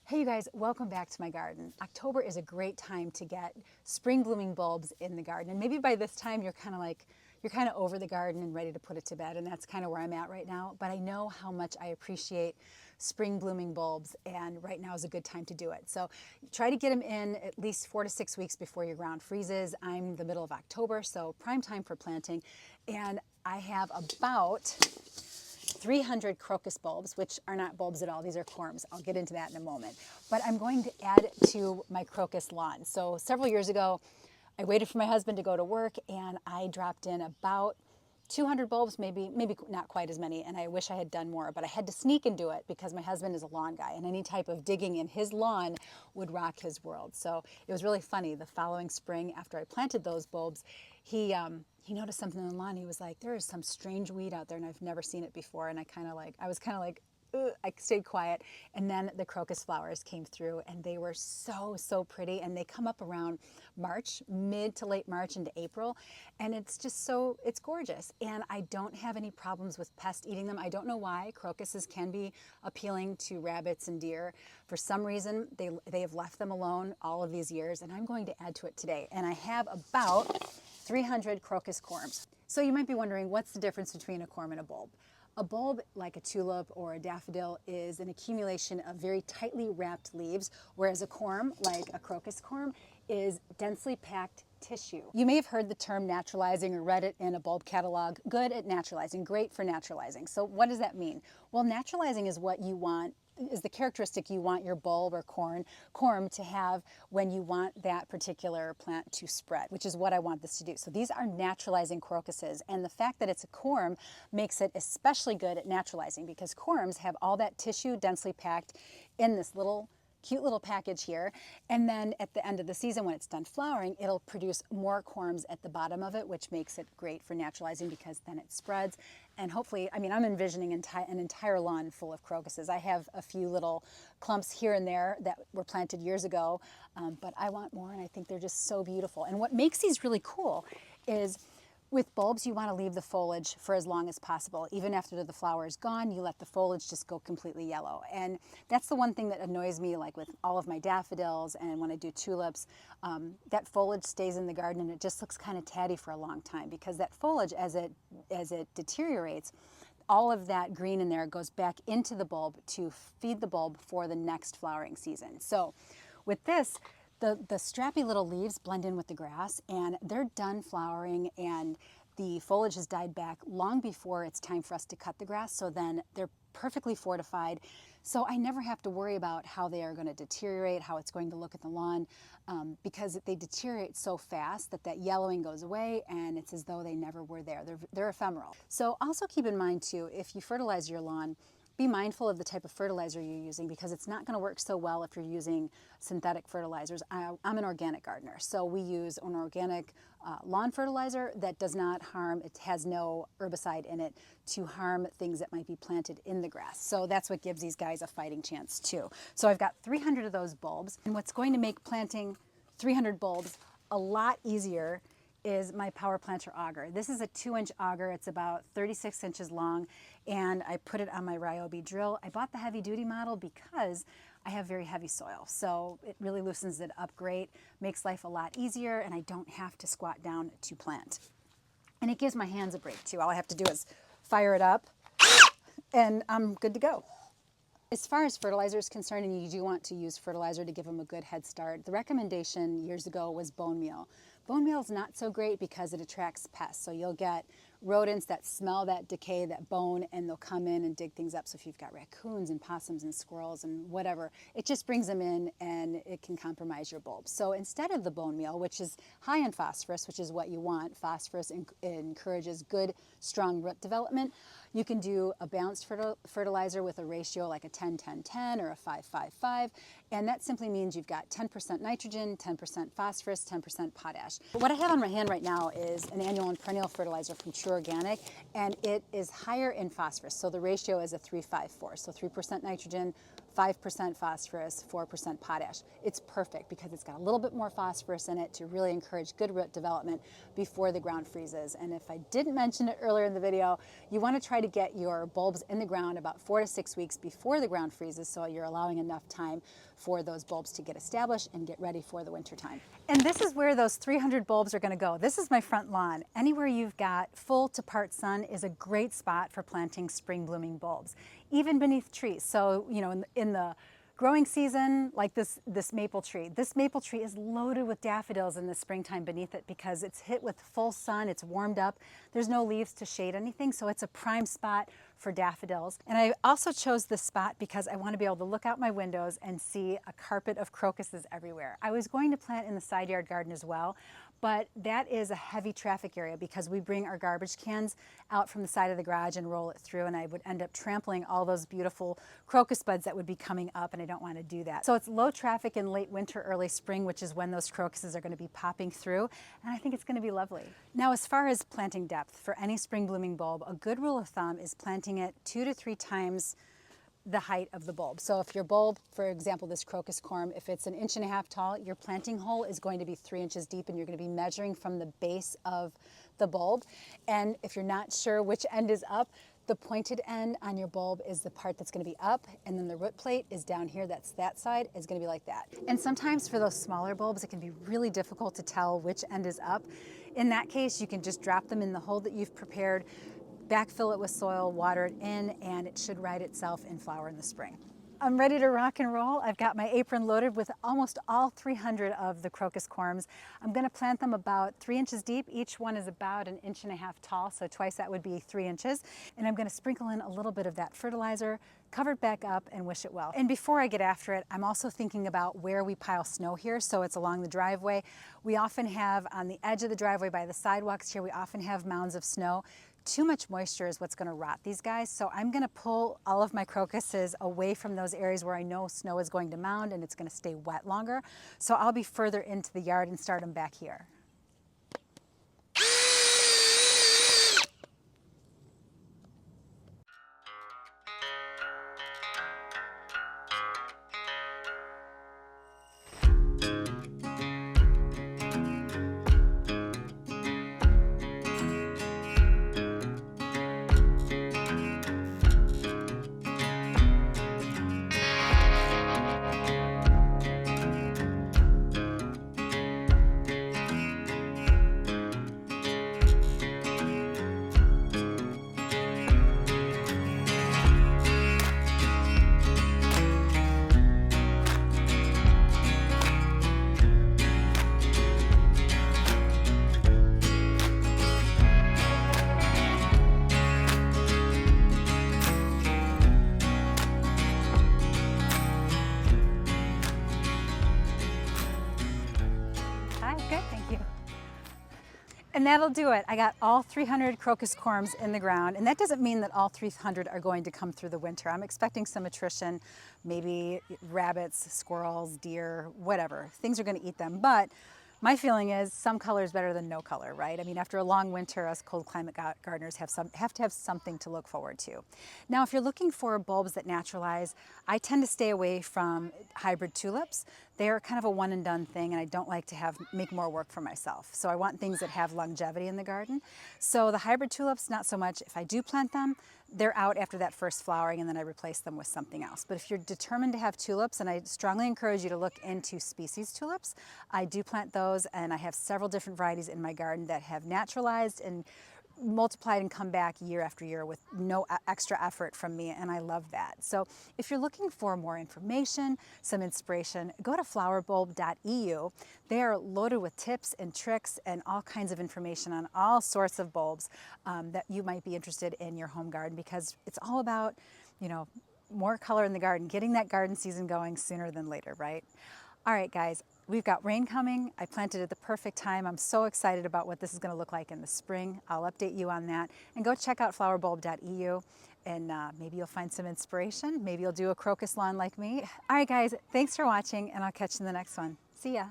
Hey you guys, welcome back to my garden. October is a great time to get spring blooming bulbs in the garden. And maybe by this time you're kind of over the garden and ready to put it to bed, and that's kind of where I'm at right now. But I know how much I appreciate spring blooming bulbs, and right now is a good time to do it. So try to get them in at least 4 to 6 weeks before your ground freezes. I'm the middle of October, so prime time for planting. And I have about 300 crocus bulbs, which are not bulbs at all. These are corms. I'll get into that in a moment. But I'm going to add to my crocus lawn. So several years ago, I waited for my husband to go to work and I dropped in about 200 bulbs, maybe not quite as many, and I wish I had done more, but I had to sneak and do it because my husband is a lawn guy and any type of digging in his lawn would rock his world. So it was really funny. The following spring, after I planted those bulbs, he noticed something on the lawn. He was like, there is some strange weed out there and I've never seen it before. And I was kind of like, ugh. I stayed quiet. And then the crocus flowers came through and they were so pretty. And they come up around March, mid to late March into April. And it's just it's gorgeous. And I don't have any problems with pests eating them. I don't know why. Crocuses can be appealing to rabbits and deer. For some reason, they have left them alone all of these years. And I'm going to add to it today. And I have about 300 crocus corms. So you might be wondering, what's the difference between a corm and a bulb? A bulb, like a tulip or a daffodil, is an accumulation of very tightly wrapped leaves, whereas a corm, like a crocus corm, is densely packed tissue. You may have heard the term naturalizing or read it in a bulb catalog. Good at naturalizing, great for naturalizing. So what does that mean? Well, naturalizing is what you want, is the characteristic you want your bulb or corm to have when you want that particular plant to spread, which is what I want this to do. So these are naturalizing crocuses, and the fact that it's a corm makes it especially good at naturalizing because corms have all that tissue densely packed in this cute little package here, and then at the end of the season when it's done flowering, it'll produce more corms at the bottom of it, which makes it great for naturalizing because then it spreads. And hopefully, I mean, I'm envisioning an entire lawn full of crocuses. I have a few little clumps here and there that were planted years ago, but I want more, and I think they're just so beautiful. And what makes these really cool is with bulbs, you want to leave the foliage for as long as possible. Even after the flower is gone, you let the foliage just go completely yellow. And that's the one thing that annoys me, like with all of my daffodils and when I do tulips, that foliage stays in the garden and it just looks kind of tatty for a long time because that foliage, as it deteriorates, all of that green in there goes back into the bulb to feed the bulb for the next flowering season. So with this, the strappy little leaves blend in with the grass and they're done flowering and the foliage has died back long before it's time for us to cut the grass, so then they're perfectly fortified. So I never have to worry about how they are going to deteriorate, how it's going to look at the lawn, because they deteriorate so fast that yellowing goes away and it's as though they never were there. They're ephemeral. So also keep in mind too, if you fertilize your lawn, be mindful of the type of fertilizer you're using because it's not going to work so well if you're using synthetic fertilizers. I'm an organic gardener, so we use an organic lawn fertilizer that does not harm, it has no herbicide in it to harm things that might be planted in the grass. So that's what gives these guys a fighting chance too. So I've got 300 of those bulbs, and what's going to make planting 300 bulbs a lot easier is my power planter auger. This is a 2-inch auger. It's about 36 inches long, and I put it on my Ryobi drill. I bought the heavy duty model because I have very heavy soil, so it really loosens it up great, makes life a lot easier, and I don't have to squat down to plant. And it gives my hands a break too. All I have to do is fire it up, and I'm good to go. As far as fertilizer is concerned, and you do want to use fertilizer to give them a good head start, the recommendation years ago was bone meal. Bone meal is not so great because it attracts pests. So you'll get rodents that smell that decay, that bone, and they'll come in and dig things up. So if you've got raccoons and possums and squirrels and whatever, it just brings them in and it can compromise your bulbs. So instead of the bone meal, which is high in phosphorus, which is what you want, phosphorus encourages good, strong root development, you can do a balanced fertilizer with a ratio like a 10-10-10 or a 5-5-5, and that simply means you've got 10% nitrogen, 10% phosphorus, 10% potash. What I have on my hand right now is an annual and perennial fertilizer from True Organic, and it is higher in phosphorus, so the ratio is a 3-5-4, so 3% nitrogen, 5% phosphorus, 4% potash. It's perfect because it's got a little bit more phosphorus in it to really encourage good root development before the ground freezes. And if I didn't mention it earlier in the video, you want to try to get your bulbs in the ground about 4 to 6 weeks before the ground freezes, so you're allowing enough time for those bulbs to get established and get ready for the winter time. And this is where those 300 bulbs are going to go. This is my front lawn. Anywhere you've got full to part sun is a great spot for planting spring blooming bulbs, even beneath trees. So, you know, in the growing season, like this maple tree. This maple tree is loaded with daffodils in the springtime beneath it because it's hit with full sun, it's warmed up, there's no leaves to shade anything, so it's a prime spot for daffodils. And I also chose this spot because I want to be able to look out my windows and see a carpet of crocuses everywhere. I was going to plant in the side yard garden as well, but that is a heavy traffic area because we bring our garbage cans out from the side of the garage and roll it through, and I would end up trampling all those beautiful crocus buds that would be coming up, and I don't want to do that. So it's low traffic in late winter, early spring, which is when those crocuses are going to be popping through, and I think it's going to be lovely. Now, as far as planting depth for any spring blooming bulb, a good rule of thumb is planting it 2 to 3 times the height of the bulb. So if your bulb, for example, this crocus corm, if it's 1.5 inches tall, your planting hole is going to be 3 inches deep, and you're going to be measuring from the base of the bulb. And if you're not sure which end is up, the pointed end on your bulb is the part that's going to be up, and then the root plate is down here, that's that side, is going to be like that. And sometimes for those smaller bulbs, it can be really difficult to tell which end is up. In that case, you can just drop them in the hole that you've prepared, backfill it with soil, water it in, and it should right itself and flower in the spring. I'm ready to rock and roll. I've got my apron loaded with almost all 300 of the crocus corms. I'm going to plant them about 3 inches deep. Each one is about 1.5 inches tall, so twice that would be 3 inches. And I'm going to sprinkle in a little bit of that fertilizer, cover it back up, and wish it well. And before I get after it, I'm also thinking about where we pile snow here. So it's along the driveway. We often have on the edge of the driveway by the sidewalks here, we often have mounds of snow. Too much moisture is what's going to rot these guys, so I'm going to pull all of my crocuses away from those areas where I know snow is going to mound and it's going to stay wet longer. So I'll be further into the yard and start them back here. Good, thank you. And that'll do it. I got all 300 crocus corms in the ground, and that doesn't mean that all 300 are going to come through the winter. I'm expecting some attrition, maybe rabbits, squirrels, deer, whatever. Things are going to eat them, but my feeling is some color is better than no color, right? I mean, after a long winter, us cold climate gardeners have to have something to look forward to. Now, if you're looking for bulbs that naturalize, I tend to stay away from hybrid tulips. They're kind of a one and done thing, and I don't like to make more work for myself. So I want things that have longevity in the garden. So the hybrid tulips, not so much. If I do plant them, they're out after that first flowering, and then I replace them with something else. But if you're determined to have tulips, and I strongly encourage you to look into species tulips, I do plant those, and I have several different varieties in my garden that have naturalized and multiplied and come back year after year with no extra effort from me, and I love that. So if you're looking for more information, some inspiration, go to flowerbulb.eu. They are loaded with tips and tricks and all kinds of information on all sorts of bulbs that you might be interested in your home garden, because it's all about, you know, more color in the garden, getting that garden season going sooner than later, right? All right, guys, we've got rain coming. I planted at the perfect time. I'm so excited about what this is going to look like in the spring. I'll update you on that. And go check out flowerbulb.eu, and maybe you'll find some inspiration. Maybe you'll do a crocus lawn like me. All right, guys, thanks for watching, and I'll catch you in the next one. See ya.